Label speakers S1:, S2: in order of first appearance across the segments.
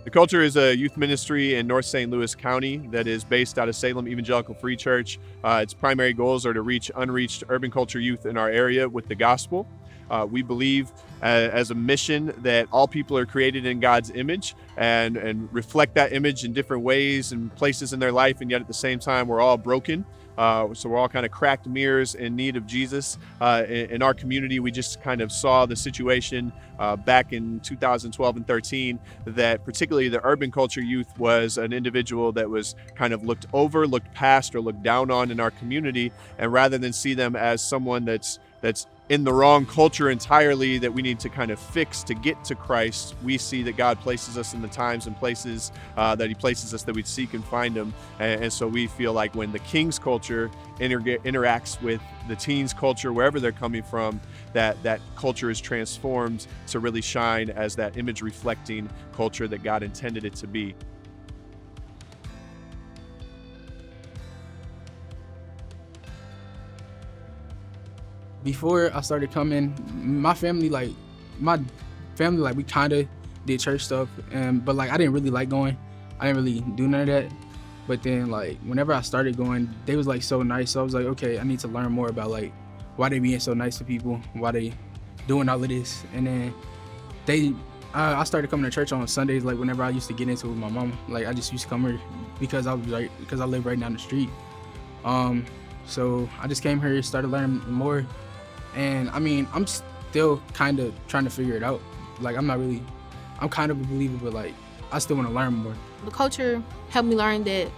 S1: The Culture is a youth ministry in North St. Louis County that is based out of Salem Evangelical Free Church. Its primary goals are to reach unreached urban culture youth in our area with the gospel. We believe as a mission that all people are created in God's image and reflect that image in different ways and places in their life, and yet at the same time we're all broken. So we're all kind of cracked mirrors in need of Jesus. In our community, we just kind of saw the situation back in 2012 and 13 that particularly the urban culture youth was an individual that was kind of looked over, looked past, or looked down on in our community. And rather than see them as someone that's in the wrong culture entirely that we need to kind of fix to get to Christ, we see that God places us in the times and places that he places us that we'd seek and find him. And so we feel like when the King's culture interacts with the teens culture, wherever they're coming from, that culture is transformed to really shine as that image reflecting culture that God intended it to be.
S2: Before I started coming, my family, we kind of did church stuff, but I didn't really like going. I didn't really do none of that. But then whenever I started going, they was so nice. So I was like, okay, I need to learn more about why they being so nice to people, why they doing all of this. And then I started coming to church on Sundays. Whenever I used to get into it with my mom, I just used to come here because I live right down the street. So I just came here, started learning more. And I mean, I'm still kind of trying to figure it out. I'm kind of a believer, but I still want to learn more.
S3: The culture helped me learn that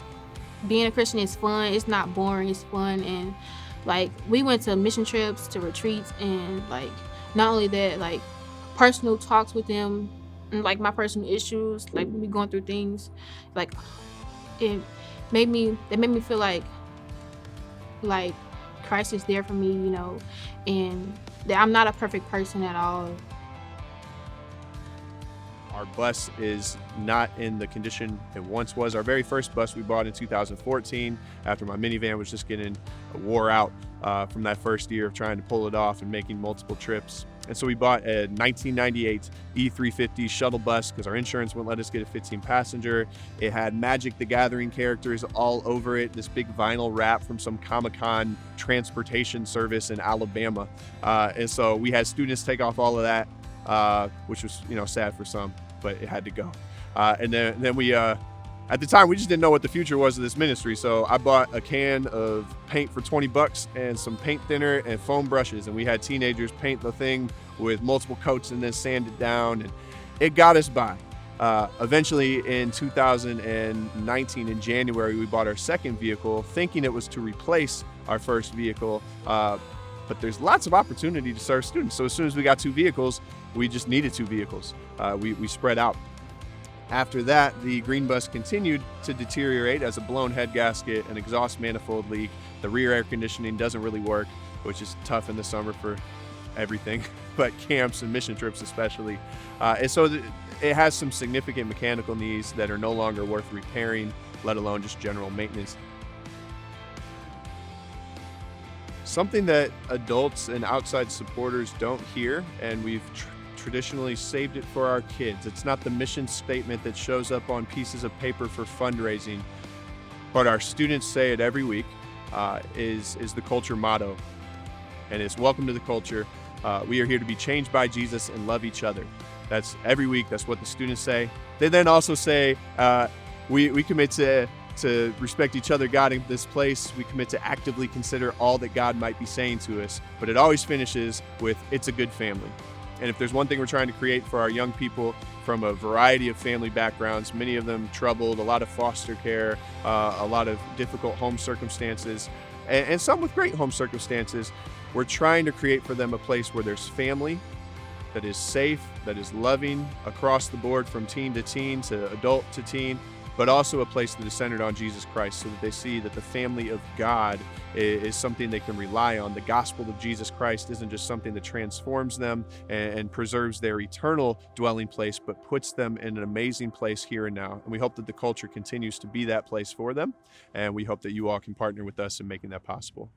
S3: being a Christian is fun. It's not boring, it's fun. And we went to mission trips, to retreats, and not only that, personal talks with them, and my personal issues, we be going through things. It made me feel like Christ is there for me, and that I'm not a perfect person at all.
S1: Our bus is not in the condition it once was. Our very first bus we bought in 2014 after my minivan was just getting wore out from that first year of trying to pull it off and making multiple trips. And so we bought a 1998 E350 shuttle bus because our insurance wouldn't let us get a 15-passenger. It had Magic the Gathering characters all over it, this big vinyl wrap from some Comic-Con transportation service in Alabama. And so we had students take off all of that, which was sad for some, but it had to go. And then we at the time we just didn't know what the future was of this ministry, so I bought a can of paint for $20 and some paint thinner and foam brushes, and we had teenagers paint the thing with multiple coats and then sand it down, and it got us by. Eventually in 2019 in January we bought our second vehicle, thinking it was to replace our first vehicle, but there's lots of opportunity to serve students. So as soon as we got two vehicles, we just needed two vehicles. We spread out. After that, the green bus continued to deteriorate as a blown head gasket, an exhaust manifold leak. The rear air conditioning doesn't really work, which is tough in the summer for everything, but camps and mission trips especially. And so it has some significant mechanical needs that are no longer worth repairing, let alone just general maintenance. Something that adults and outside supporters don't hear, and we've traditionally saved it for our kids. It's not the mission statement that shows up on pieces of paper for fundraising, but our students say it every week, is the Culture motto. And it's welcome to the Culture. We are here to be changed by Jesus and love each other. That's every week. That's what the students say. They then also say, we commit to respect each other, God, in this place. We commit to actively consider all that God might be saying to us. But it always finishes with, it's a good family. And if there's one thing we're trying to create for our young people from a variety of family backgrounds, many of them troubled, a lot of foster care, a lot of difficult home circumstances, and some with great home circumstances, we're trying to create for them a place where there's family that is safe, that is loving across the board from teen to teen to adult to teen, but also a place that is centered on Jesus Christ so that they see that the family of God is something they can rely on. The gospel of Jesus Christ isn't just something that transforms them and preserves their eternal dwelling place, but puts them in an amazing place here and now. And we hope that the Culture continues to be that place for them. And we hope that you all can partner with us in making that possible.